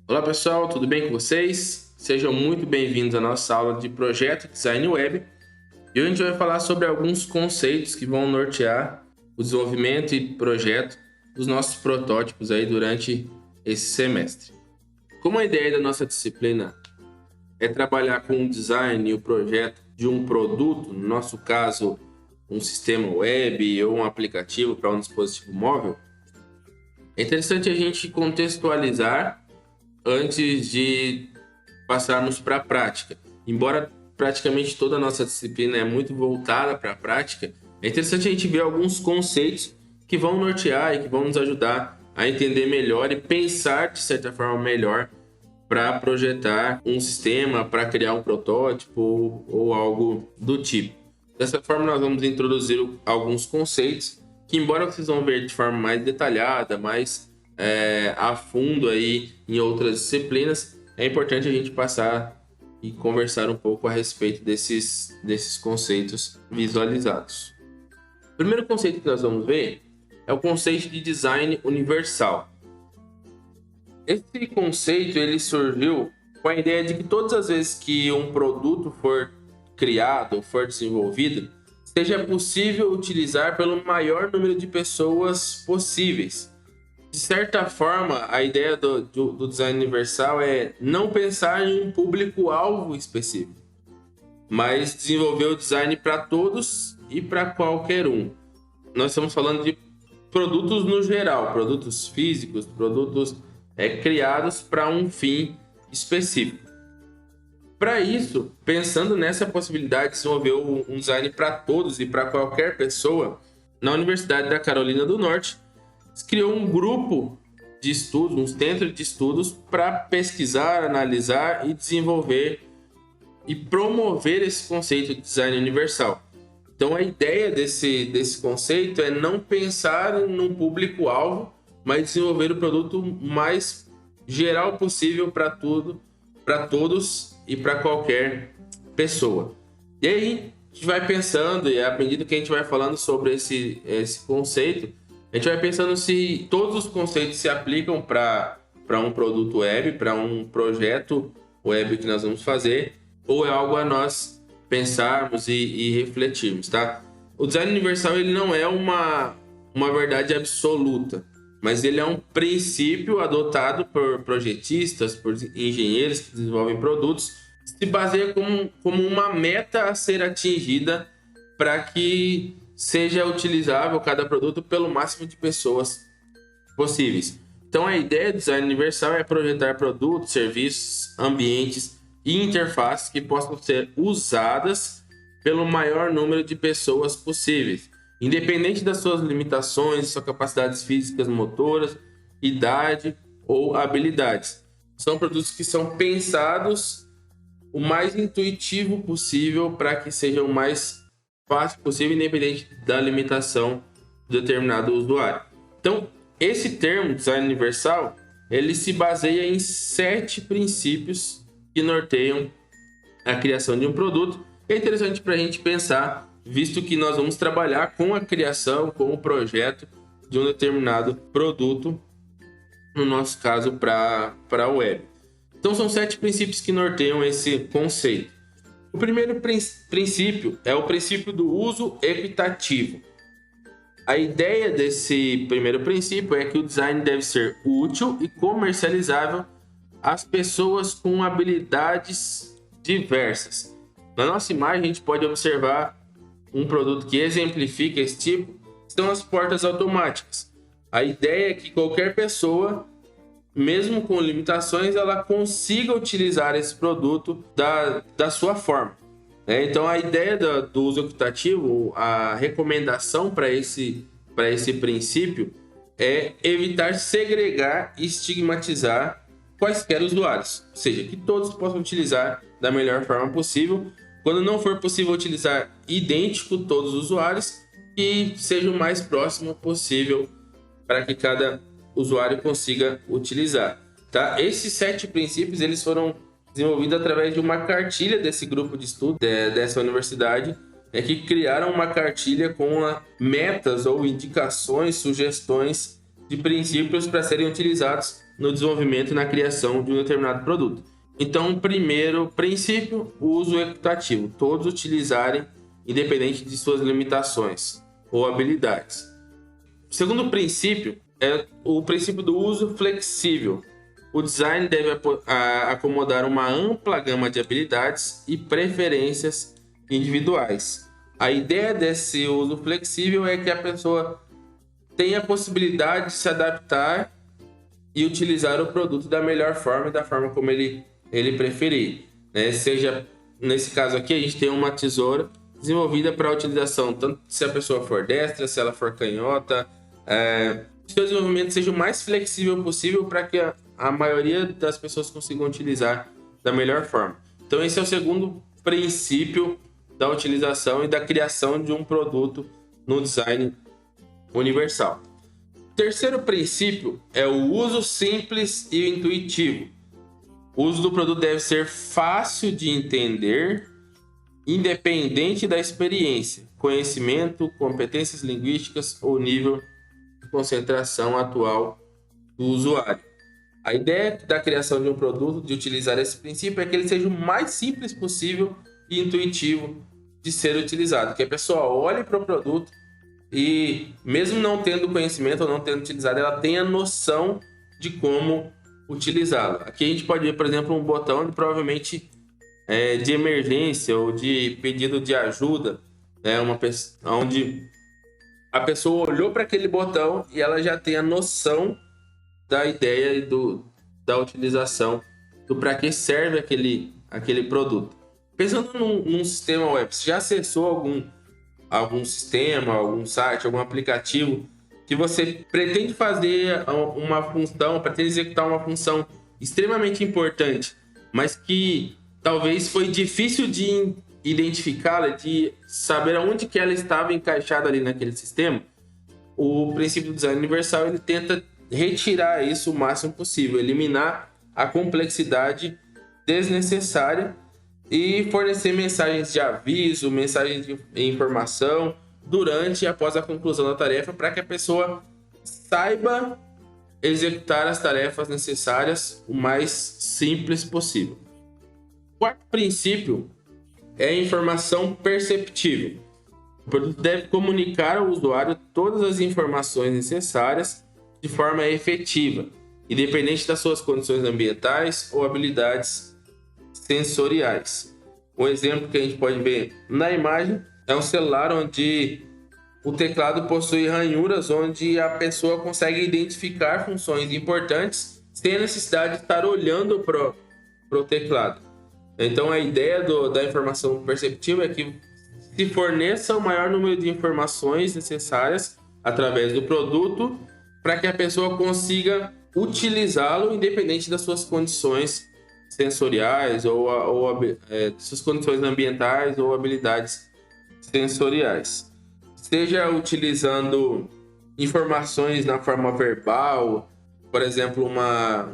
Olá pessoal, tudo bem com vocês? Sejam muito bem-vindos à nossa aula de Projeto Design Web. E hoje a gente vai falar sobre alguns conceitos que vão nortear o desenvolvimento e projeto dos nossos protótipos aí durante esse semestre. Como a ideia da nossa disciplina é trabalhar com o design e o projeto de um produto, no nosso caso, um sistema web ou um aplicativo para um dispositivo móvel, é interessante a gente contextualizar antes de passarmos para a prática. Embora praticamente toda a nossa disciplina é muito voltada para a prática, é interessante a gente ver alguns conceitos que vão nortear e que vão nos ajudar a entender melhor e pensar de certa forma melhor para projetar um sistema, para criar um protótipo ou algo do tipo. Dessa forma, nós vamos introduzir alguns conceitos que, embora vocês vão ver de forma mais detalhada, mais a fundo aí em outras disciplinas, é importante a gente passar e conversar um pouco a respeito desses conceitos visualizados. O primeiro conceito que nós vamos ver é o conceito de design universal. Esse conceito ele surgiu com a ideia de que todas as vezes que um produto for criado, for desenvolvido, seja possível utilizar pelo maior número de pessoas possíveis. De certa forma, a ideia do design universal é não pensar em um público-alvo específico, mas desenvolver o design para todos e para qualquer um. Nós estamos falando de produtos no geral, produtos físicos, produtos criados para um fim específico. Para isso, pensando nessa possibilidade de desenvolver um design para todos e para qualquer pessoa, na Universidade da Carolina do Norte, se criou um grupo de estudos, um centro de estudos para pesquisar, analisar e desenvolver e promover esse conceito de design universal. Então, a ideia desse conceito é não pensar num público-alvo, mas desenvolver o produto mais geral possível para todos e para qualquer pessoa. E aí, a gente vai pensando, e à medida que a gente vai falando sobre esse conceito, a gente vai pensando se todos os conceitos se aplicam para um produto web, para um projeto web que nós vamos fazer, ou é algo a nós pensarmos e refletirmos, tá? O design universal ele não é uma verdade absoluta, mas ele é um princípio adotado por projetistas, por engenheiros que desenvolvem produtos, se baseia como uma meta a ser atingida para que seja utilizável cada produto pelo máximo de pessoas possíveis. Então a ideia do design universal é projetar produtos, serviços, ambientes e interfaces que possam ser usadas pelo maior número de pessoas possíveis, independente das suas limitações, suas capacidades físicas, motoras, idade ou habilidades. São produtos que são pensados o mais intuitivo possível para que sejam o mais fácil possível, independente da limitação de determinado usuário. Então, esse termo, design universal, ele se baseia em 7 princípios que norteiam a criação de um produto. É interessante para a gente pensar, visto que nós vamos trabalhar com a criação, com o projeto de um determinado produto, no nosso caso, para a web. Então, são 7 princípios que norteiam esse conceito. O primeiro princípio é o princípio do uso equitativo. A ideia desse primeiro princípio é que o design deve ser útil e comercializável às pessoas com habilidades diversas. Na nossa imagem, a gente pode observar um produto que exemplifica esse tipo, são as portas automáticas. A ideia é que qualquer pessoa, mesmo com limitações, ela consiga utilizar esse produto da sua forma. Então, a ideia do uso equitativo, a recomendação para esse princípio é evitar segregar e estigmatizar quaisquer usuários, ou seja, que todos possam utilizar da melhor forma possível. Quando não for possível utilizar idêntico todos os usuários, que seja o mais próximo possível para que cada usuário consiga utilizar. Tá? Esses 7 princípios eles foram desenvolvidos através de uma cartilha desse grupo de estudo dessa universidade, que criaram uma cartilha com metas ou indicações, sugestões de princípios para serem utilizados no desenvolvimento e na criação de um determinado produto. Então, primeiro princípio, o uso equitativo. Todos utilizarem, independente de suas limitações ou habilidades. O segundo princípio é o princípio do uso flexível. O design deve acomodar uma ampla gama de habilidades e preferências individuais. A ideia desse uso flexível é que a pessoa tenha a possibilidade de se adaptar e utilizar o produto da melhor forma e da forma como ele preferir, né? Seja, nesse caso aqui, a gente tem uma tesoura desenvolvida para utilização, tanto se a pessoa for destra, se ela for canhota, que o seu desenvolvimento seja o mais flexível possível para que a maioria das pessoas consigam utilizar da melhor forma. Então esse é o segundo princípio da utilização e da criação de um produto no design universal. O terceiro princípio é o uso simples e intuitivo. O uso do produto deve ser fácil de entender, independente da experiência, conhecimento, competências linguísticas ou nível de concentração atual do usuário. A ideia da criação de um produto, de utilizar esse princípio, é que ele seja o mais simples possível e intuitivo de ser utilizado. Que a pessoa olhe para o produto e, mesmo não tendo conhecimento ou não tendo utilizado, ela tenha noção de como utilizá-lo. Aqui a gente pode ver, por exemplo, um botão provavelmente de emergência ou de pedido de ajuda, né? Onde a pessoa olhou para aquele botão e ela já tem a noção da ideia e da utilização, do para que serve aquele produto. Pensando num sistema web, você já acessou algum sistema, algum site, algum aplicativo que você pretende fazer uma função, pretende executar uma função extremamente importante, mas que talvez foi difícil de identificá-la, de saber onde que ela estava encaixada ali naquele sistema? O princípio do design universal, ele tenta retirar isso o máximo possível, eliminar a complexidade desnecessária e fornecer mensagens de aviso, mensagens de informação durante e após a conclusão da tarefa, para que a pessoa saiba executar as tarefas necessárias o mais simples possível. O quarto princípio é a informação perceptível. O produto deve comunicar ao usuário todas as informações necessárias de forma efetiva, independente das suas condições ambientais ou habilidades sensoriais. Um exemplo que a gente pode ver na imagem é um celular onde o teclado possui ranhuras, onde a pessoa consegue identificar funções importantes sem a necessidade de estar olhando para o teclado. Então a ideia da informação perceptível é que se forneça o maior número de informações necessárias através do produto para que a pessoa consiga utilizá-lo independente das suas condições sensoriais ou suas condições ambientais ou habilidades sensoriais. Seja utilizando informações na forma verbal, por exemplo,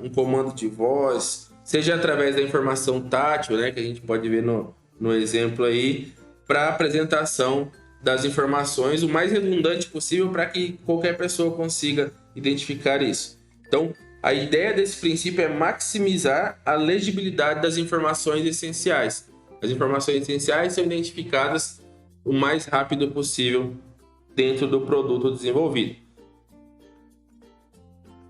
um comando de voz, seja através da informação tátil, né, que a gente pode ver no exemplo aí, para a apresentação das informações o mais redundante possível para que qualquer pessoa consiga identificar isso. Então, a ideia desse princípio é maximizar a legibilidade das informações essenciais. As informações essenciais são identificadas o mais rápido possível dentro do produto desenvolvido.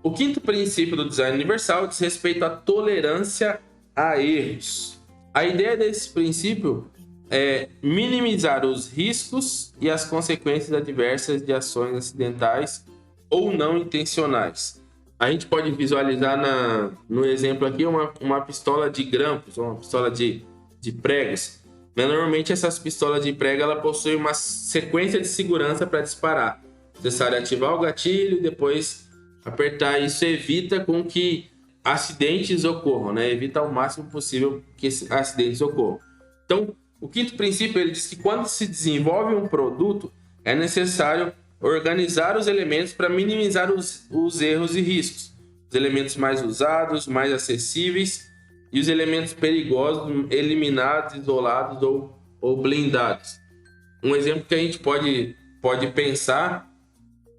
O quinto princípio do design universal diz respeito à tolerância a erros. A ideia desse princípio é minimizar os riscos e as consequências adversas de ações acidentais ou não intencionais. A gente pode visualizar no exemplo aqui uma pistola de grampos, uma pistola de pregos. Normalmente essas pistolas de prego ela possui uma sequência de segurança para disparar. É necessário ativar o gatilho e depois apertar. Isso evita com que acidentes ocorram, né? Evita ao máximo possível que acidentes ocorram. Então, o quinto princípio ele diz que quando se desenvolve um produto, é necessário organizar os elementos para minimizar os erros e riscos. Os elementos mais usados, mais acessíveis e os elementos perigosos eliminados, isolados ou blindados. Um exemplo que a gente pode pensar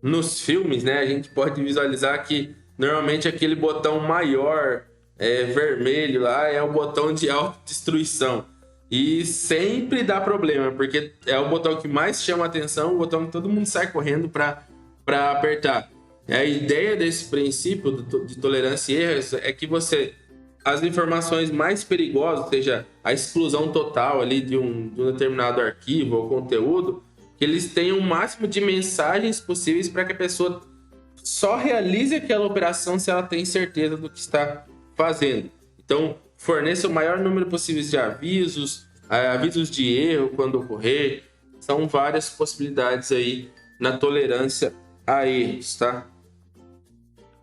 nos filmes, né, a gente pode visualizar que normalmente aquele botão maior, vermelho lá, é o botão de autodestruição. E sempre dá problema, porque é o botão que mais chama atenção, o botão que todo mundo sai correndo para apertar. A ideia desse princípio de tolerância e erros é que as informações mais perigosas, seja a exclusão total ali de um determinado arquivo ou conteúdo, que eles tenham o máximo de mensagens possíveis para que a pessoa só realize aquela operação se ela tem certeza do que está fazendo. Então, forneça o maior número possível de avisos, avisos de erro quando ocorrer. São várias possibilidades aí na tolerância a erros, tá?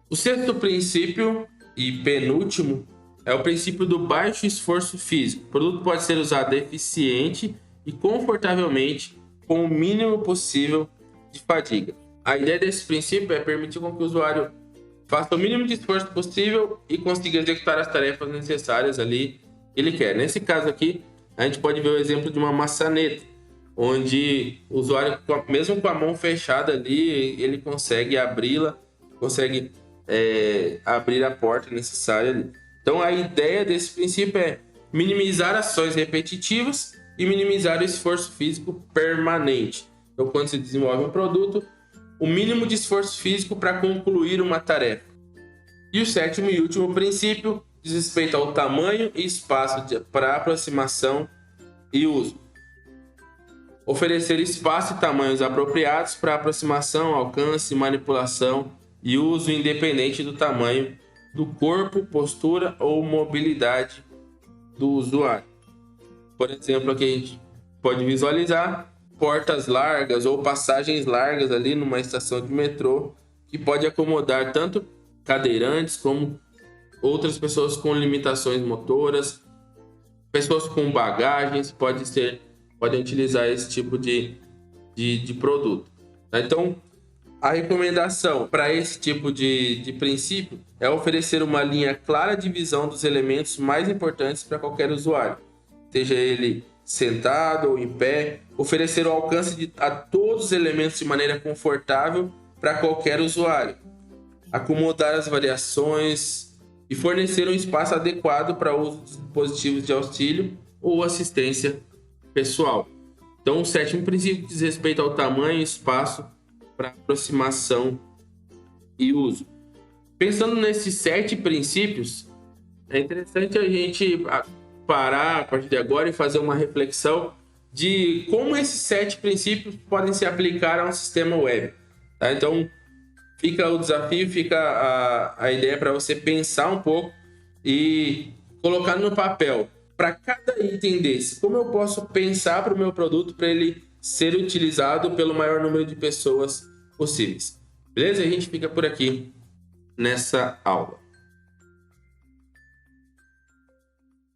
O sexto princípio e penúltimo é o princípio do baixo esforço físico. O produto pode ser usado eficiente e confortavelmente com o mínimo possível de fadiga. A ideia desse princípio é permitir com que o usuário faça o mínimo de esforço possível e consiga executar as tarefas necessárias ali que ele quer. Nesse caso aqui, a gente pode ver o exemplo de uma maçaneta, onde o usuário, mesmo com a mão fechada ali, ele consegue abri-la, consegue abrir a porta necessária ali. Então, a ideia desse princípio é minimizar ações repetitivas e minimizar o esforço físico permanente. Então, quando se desenvolve um produto, o mínimo de esforço físico para concluir uma tarefa. E o sétimo e último princípio diz respeito ao tamanho e espaço para aproximação e uso. Oferecer espaço e tamanhos apropriados para aproximação, alcance, manipulação e uso independente do tamanho do corpo, postura ou mobilidade do usuário. Por exemplo, aqui a gente pode visualizar portas largas ou passagens largas ali numa estação de metrô, que pode acomodar tanto cadeirantes como outras pessoas com limitações motoras, pessoas com bagagens, podem utilizar esse tipo de produto. Então, a recomendação para esse tipo de princípio é oferecer uma linha clara de visão dos elementos mais importantes para qualquer usuário, seja ele sentado ou em pé, oferecer o alcance a todos os elementos de maneira confortável para qualquer usuário, acomodar as variações e fornecer um espaço adequado para o uso de dispositivos de auxílio ou assistência pessoal. Então, o sétimo princípio diz respeito ao tamanho e espaço para aproximação e uso. Pensando nesses 7 princípios, é interessante a gente parar a partir de agora e fazer uma reflexão de como esses 7 princípios podem se aplicar a um sistema web. Tá? Então, fica o desafio, fica a ideia para você pensar um pouco e colocar no papel, para cada item desse, como eu posso pensar para o meu produto para ele ser utilizado pelo maior número de pessoas possíveis. Beleza? A gente fica por aqui nessa aula.